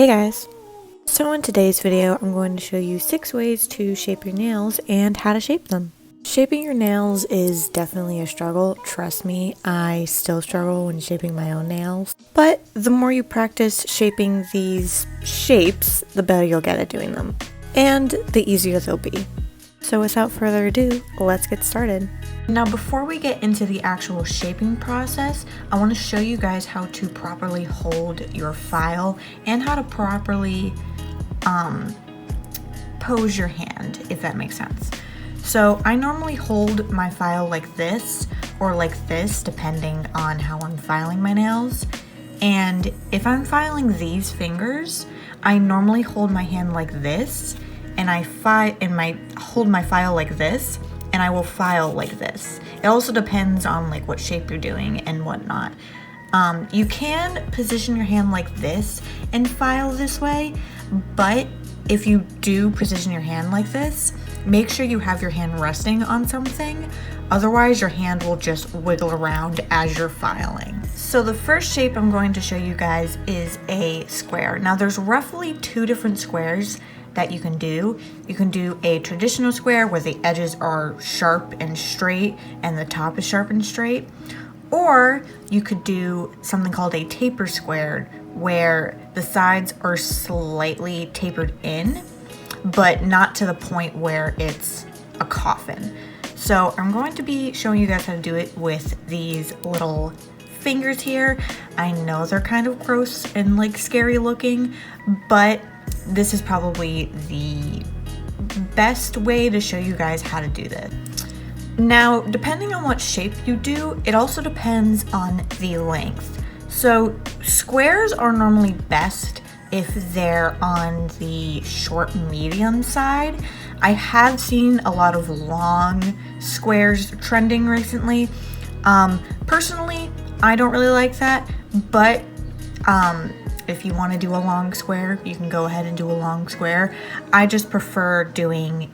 Hey guys! So in today's video, I'm going to show you 6 ways to shape your nails and how to shape them. Shaping your nails is definitely a struggle. Trust me, I still struggle when shaping my own nails. But the more you practice shaping these shapes, the better you'll get at doing them. And the easier they'll be. So without further ado, let's get started. Now before we get into the actual shaping process, I want to show you guys how to properly hold your file and how to properly pose your hand, if that makes sense. So I normally hold my file like this or like this, depending on how I'm filing my nails. And if I'm filing these fingers, I normally hold my hand like this, and I hold my file like this, and I will file like this. It also depends on like what shape you're doing and whatnot. You can position your hand like this and file this way, but if you do position your hand like this, make sure you have your hand resting on something. Otherwise, your hand will just wiggle around as you're filing. So the first shape I'm going to show you guys is a square. Now there's roughly 2 different squares that you can do. You can do a traditional square where the edges are sharp and straight and the top is sharp and straight. Or you could do something called a taper square where the sides are slightly tapered in, but not to the point where it's a coffin. So I'm going to be showing you guys how to do it with these little fingers here. I know they're kind of gross and like scary looking, but this is probably the best way to show you guys how to do this. Now, depending on what shape you do, it also depends on the length. So squares are normally best if they're on the short medium side. I have seen a lot of long squares trending recently. Personally, I don't really like that, but if you want to do a long square, you can go ahead and do a long square. I just prefer doing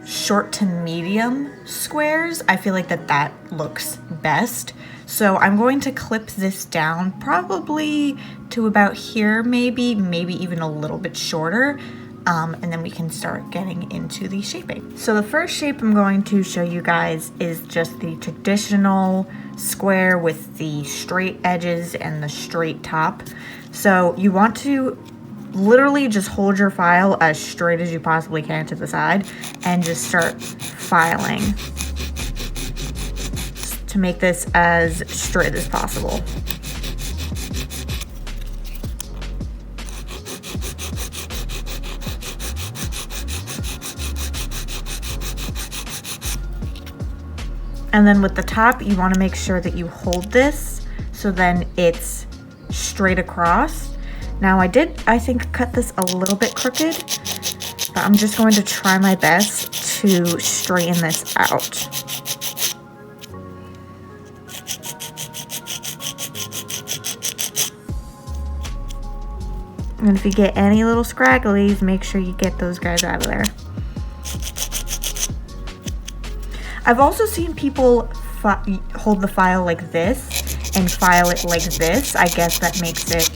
short to medium squares. I feel like that looks best. So I'm going to clip this down probably to about here, maybe even a little bit shorter. And then we can start getting into the shaping. So the first shape I'm going to show you guys is just the traditional square with the straight edges and the straight top. So you want to literally just hold your file as straight as you possibly can to the side and just start filing to make this as straight as possible. And then with the top, you want to make sure that you hold this so then it's straight across. Now I think cut this a little bit crooked, but I'm just going to try my best to straighten this out. And if you get any little scragglies, make sure you get those guys out of there. I've also seen people hold the file like this and file it like this. I guess that makes it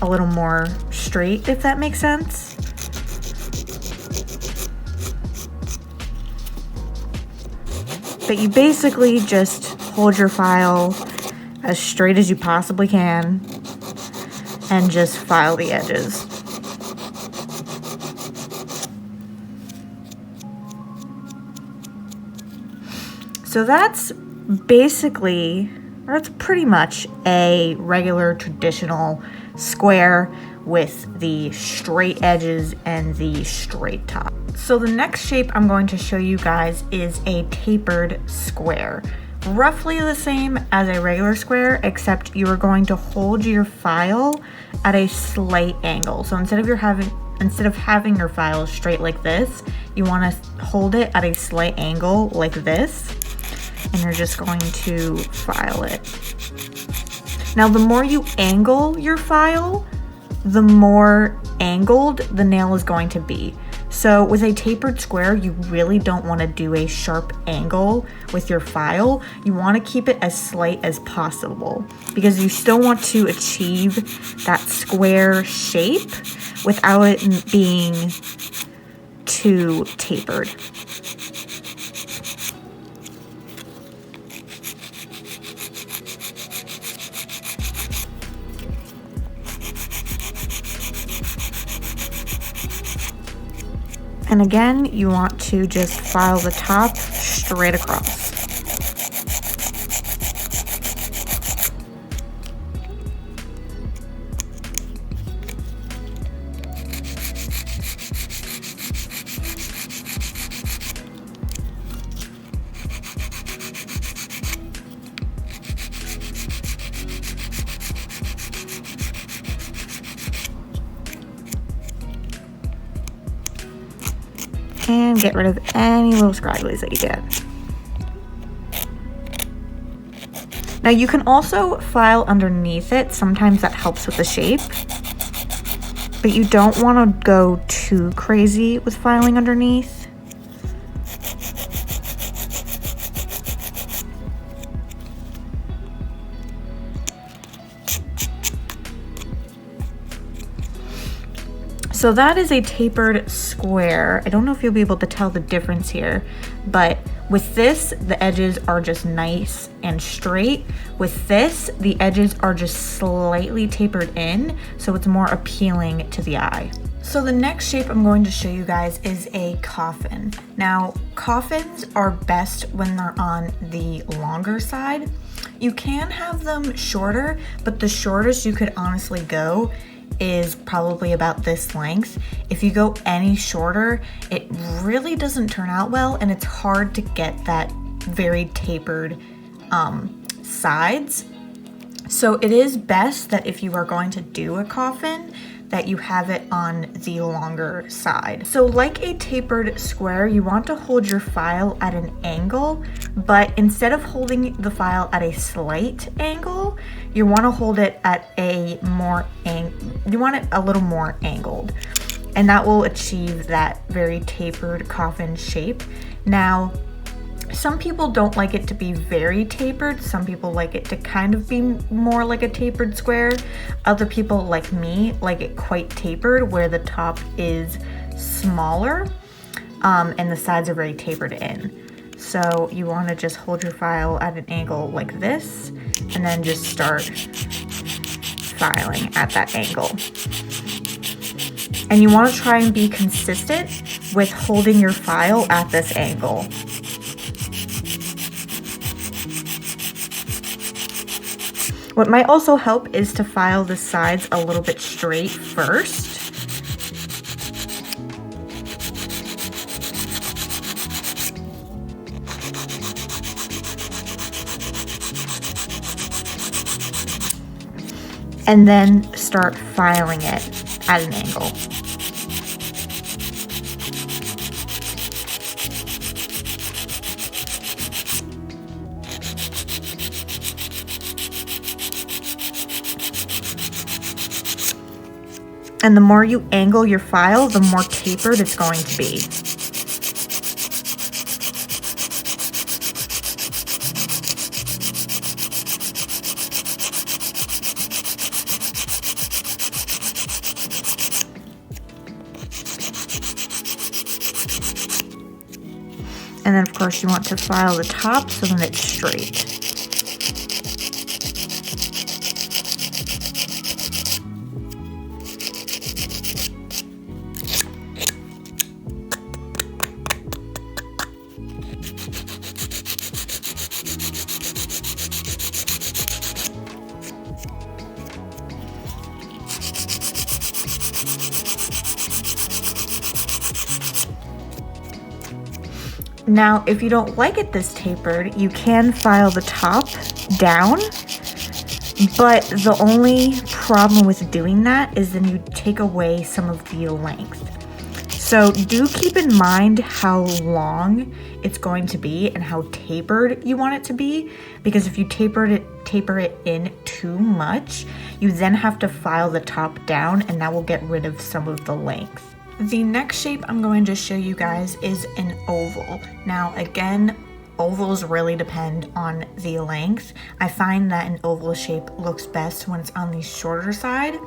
a little more straight, if that makes sense. But you basically just hold your file as straight as you possibly can and just file the edges. So that's pretty much a regular traditional square with the straight edges and the straight top. So the next shape I'm going to show you guys is a tapered square. Roughly the same as a regular square, except you are going to hold your file at a slight angle. So instead of having your file straight like this, you want to hold it at a slight angle like this, and you're just going to file it. Now the more you angle your file, the more angled the nail is going to be. So with a tapered square, you really don't want to do a sharp angle with your file. You want to keep it as slight as possible because you still want to achieve that square shape without it being too tapered. And again, you want to just file the top straight across. And get rid of any little scragglies that you get. Now you can also file underneath it. Sometimes that helps with the shape, but you don't want to go too crazy with filing underneath. So that is a tapered square. I don't know if you'll be able to tell the difference here, but with this, the edges are just nice and straight. With this, the edges are just slightly tapered in, so it's more appealing to the eye. So the next shape I'm going to show you guys is a coffin. Now, coffins are best when they're on the longer side. You can have them shorter, but the shortest you could honestly go is probably about this length. If you go any shorter, it really doesn't turn out well, and it's hard to get that very tapered sides. So it is best that if you are going to do a coffin, that you have it on the longer side. So like a tapered square, you want to hold your file at an angle, but instead of holding the file at a slight angle, you want to hold it at a you want it a little more angled, and that will achieve that very tapered coffin shape. Now, some people don't like it to be very tapered. Some people like it to kind of be more like a tapered square. Other people, like me, like it quite tapered where the top is smaller and the sides are very tapered in. So you want to just hold your file at an angle like this and then just start filing at that angle. And you want to try and be consistent with holding your file at this angle. What might also help is to file the sides a little bit straight first. And then start filing it at an angle. And the more you angle your file, the more tapered it's going to be. And then of course you want to file the top so then it's straight. Now, if you don't like it this tapered, you can file the top down, but the only problem with doing that is then you take away some of the length. So do keep in mind how long it's going to be and how tapered you want it to be, because if you taper it in too much, you then have to file the top down and that will get rid of some of the length. The next shape I'm going to show you guys is an oval. Now again, ovals really depend on the length. I find that an oval shape looks best when it's on the shorter side.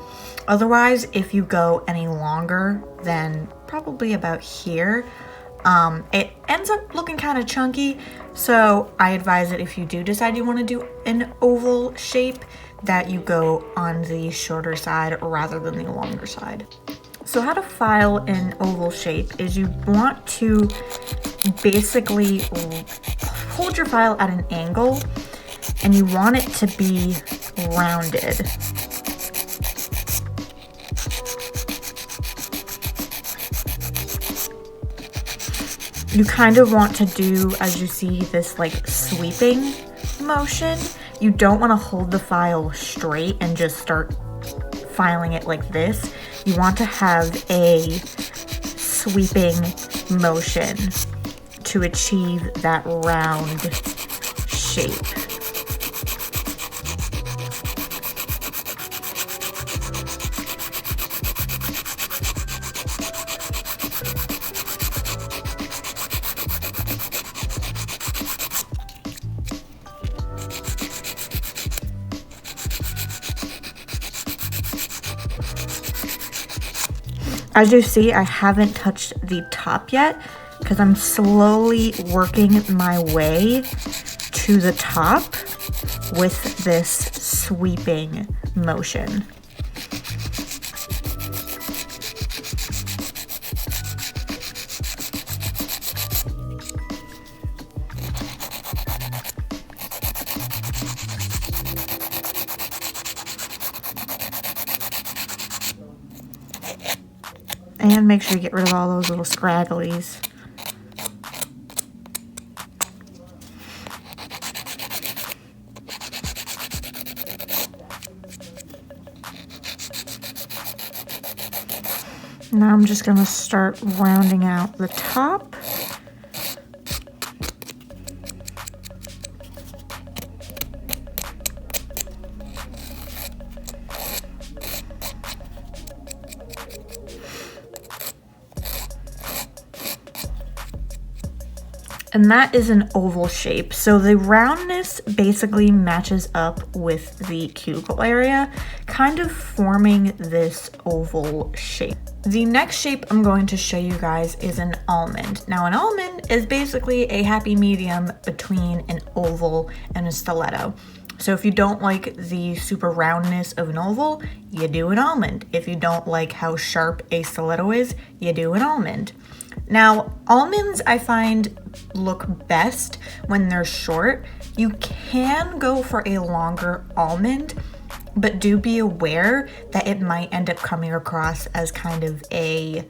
Otherwise, if you go any longer than probably about here, it ends up looking kind of chunky. So I advise that if you do decide you want to do an oval shape, that you go on the shorter side rather than the longer side. So how to file an oval shape is you want to basically hold your file at an angle and you want it to be rounded. You kind of want to do, as you see, this like sweeping motion. You don't want to hold the file straight and just start filing it like this. You want to have a sweeping motion to achieve that round shape. As you see, I haven't touched the top yet because I'm slowly working my way to the top with this sweeping motion. And make sure you get rid of all those little scragglies. Now I'm just going to start rounding out the top. And that is an oval shape. So the roundness basically matches up with the cuticle area, kind of forming this oval shape. The next shape I'm going to show you guys is an almond. Now an almond is basically a happy medium between an oval and a stiletto. So if you don't like the super roundness of an oval, you do an almond. If you don't like how sharp a stiletto is, you do an almond. Now, almonds I find look best when they're short. You can go for a longer almond, but do be aware that it might end up coming across as kind of a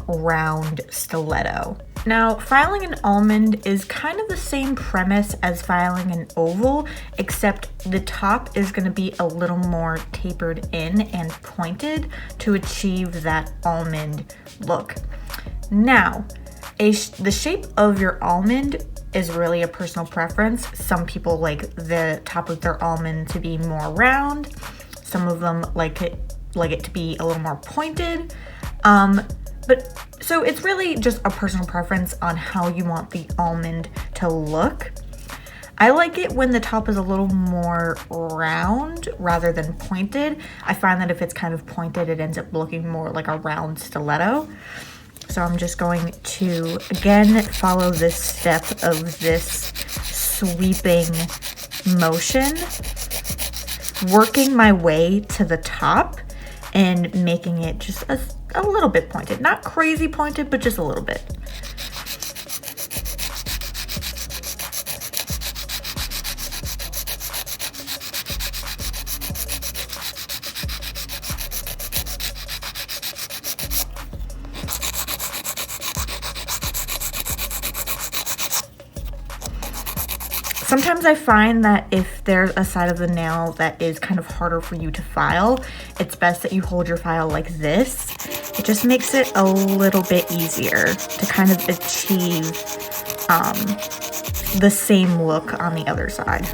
round stiletto. Now, filing an almond is kind of the same premise as filing an oval, except the top is going to be a little more tapered in and pointed to achieve that almond look. Now, the shape of your almond is really a personal preference. Some people like the top of their almond to be more round. Some of them like it to be a little more pointed. So it's really just a personal preference on how you want the almond to look. I like it when the top is a little more round rather than pointed. I find that if it's kind of pointed, it ends up looking more like a round stiletto. So I'm just going to, again, follow this step of this sweeping motion, working my way to the top and making it just a little bit pointed. Not crazy pointed, but just a little bit. Sometimes I find that if there's a side of the nail that is kind of harder for you to file, it's best that you hold your file like this. It just makes it a little bit easier to kind of achieve the same look on the other side.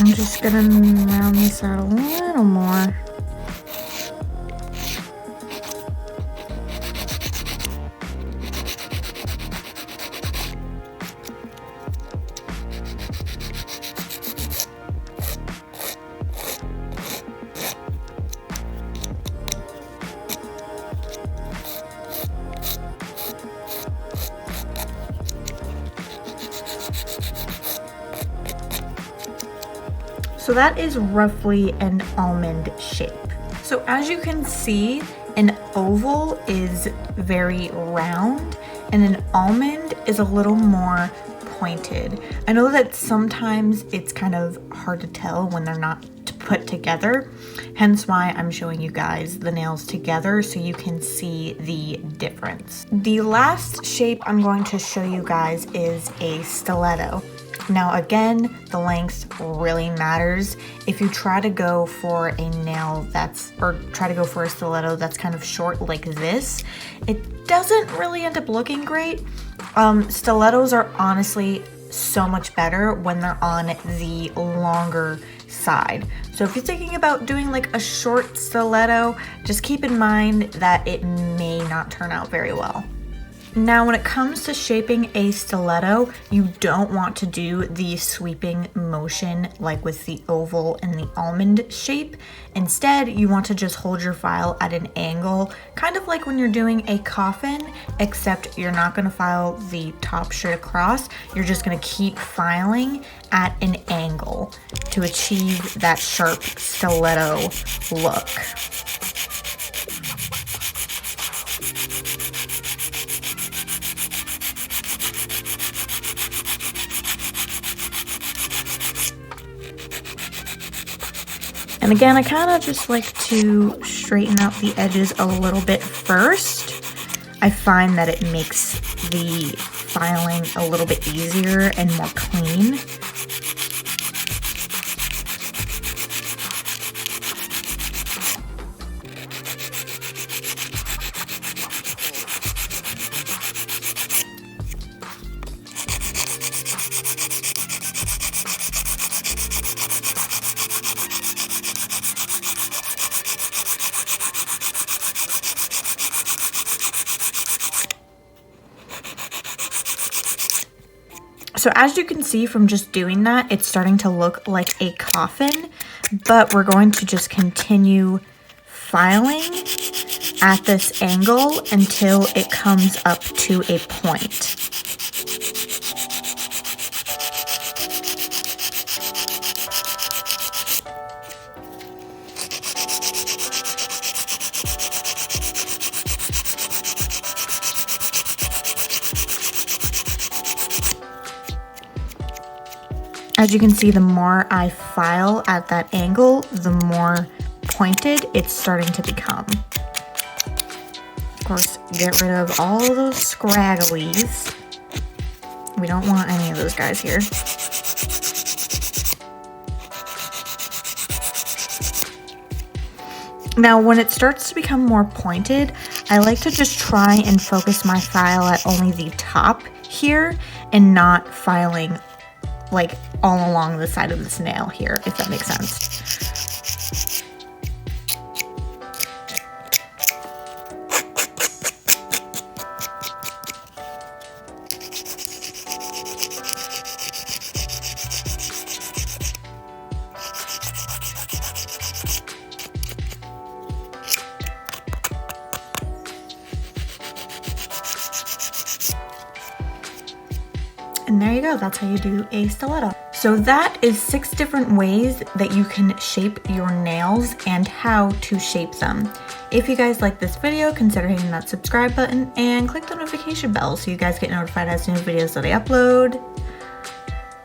I'm just gonna round this out a little more. So that is roughly an almond shape. So as you can see, an oval is very round and an almond is a little more pointed. I know that sometimes it's kind of hard to tell when they're not put together, hence why I'm showing you guys the nails together so you can see the difference. The last shape I'm going to show you guys is a stiletto. Now again, the length really matters. If you try to go for a nail try to go for a stiletto that's kind of short like this, it doesn't really end up looking great. Stilettos are honestly so much better when they're on the longer side. So if you're thinking about doing like a short stiletto, just keep in mind that it may not turn out very well. Now, when it comes to shaping a stiletto, you don't want to do the sweeping motion like with the oval and the almond shape. Instead, you want to just hold your file at an angle, kind of like when you're doing a coffin, except you're not going to file the top straight across. You're just going to keep filing at an angle to achieve that sharp stiletto look. And again, I kind of just like to straighten out the edges a little bit first. I find that it makes the filing a little bit easier and more clean. So as you can see from just doing that, it's starting to look like a coffin, but we're going to just continue filing at this angle until it comes up to a point. As you can see, the more I file at that angle, the more pointed it's starting to become. Of course, get rid of all those scragglies. We don't want any of those guys here. Now, when it starts to become more pointed, I like to just try and focus my file at only the top here and not filing like all along the side of this nail here, if that makes sense. And there you go, that's how you do a stiletto. So that is 6 different ways that you can shape your nails and how to shape them. If you guys like this video, consider hitting that subscribe button and click the notification bell so you guys get notified as new videos that I upload,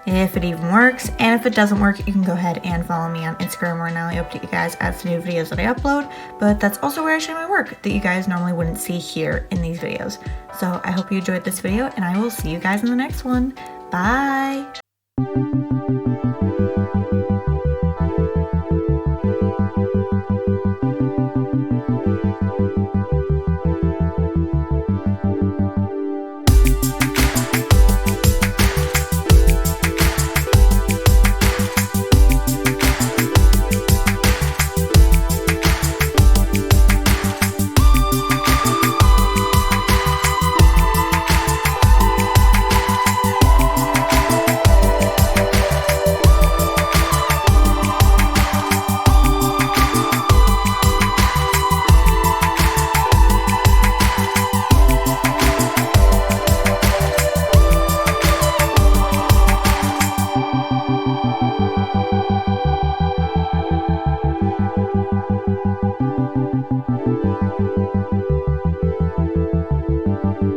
if it even works. And if it doesn't work, you can go ahead and follow me on Instagram, where now I update you guys as to new videos that I upload, but that's also where I share my work that you guys normally wouldn't see here in these videos. So I hope you enjoyed this video, and I will see you guys in the next one. Bye!